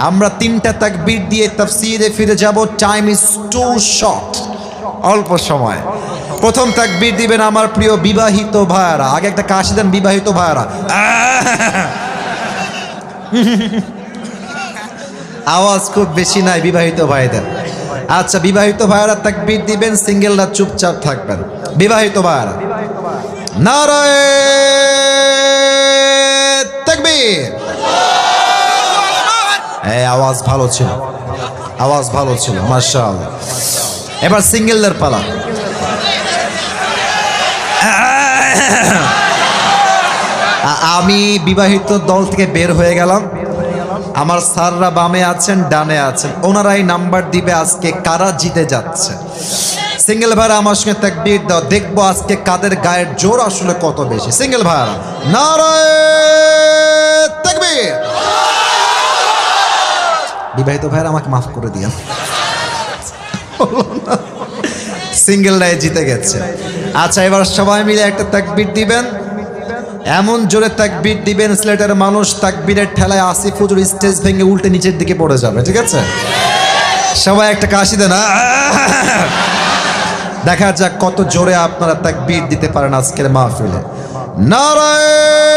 আমরা 3টা তাকবীর দিয়ে তাফসীরে ফিরে যাব। টাইম ইজ টু শর্ট, অল্প সময়। প্রথম তাকবীর দিবেন আমার প্রিয় বিবাহিত ভাইয়ারা। আগে একটা কাশি দেন বিবাহিত ভাইয়ারা। আওয়াজ খুব বেশি নাই বিবাহিত ভাইদের। আচ্ছা, বিবাহিত ভাইয়ারা তাকবীর দিবেন, সিঙ্গেলরা চুপচাপ থাকবেন। বিবাহিত ভাইয়ারা নারায়ে তাকবীর। এই আওয়াজ ভালো ছিল, আওয়াজ ভালো ছিল, মাশাআল্লাহ। এবার সিঙ্গেলদের পালা। আমি বিবাহিত দল থেকে বের হয়ে গেলাম। আমার স্যাররা বামে আছেন, ডানে আছেন, ওনারাই নাম্বার দিবে আজকে কারা জিতে যাচ্ছে। সিঙ্গেল ভাইরা আমার সঙ্গে তাকবীর দাও, দেখবো আজকে কাদের গায়ের জোর আসলে কত বেশি। সিঙ্গেল ভাইরা নারায়ে তাকবীর। বিবাহিত ভাইরা আমাকে মাফ করে দিয়েন, সিঙ্গেলরাই জিতে গেছে। আচ্ছা, এবার সবাই মিলে একটা তাকবীর দিবেন, এমন জোরে তাকবীর দিবেন সিলেটের মানুষ তাকবীরের ঠেলায় আসিফ হুজুর স্টেজ ভেঙে উল্টে নিচের দিকে পড়ে যাবে। ঠিক আছে, সবাই একটা কাশি দেন। দেখা যাক কত জোরে আপনারা তাকবীর দিতে পারেন আজকের মাহফিলে। নারায়ে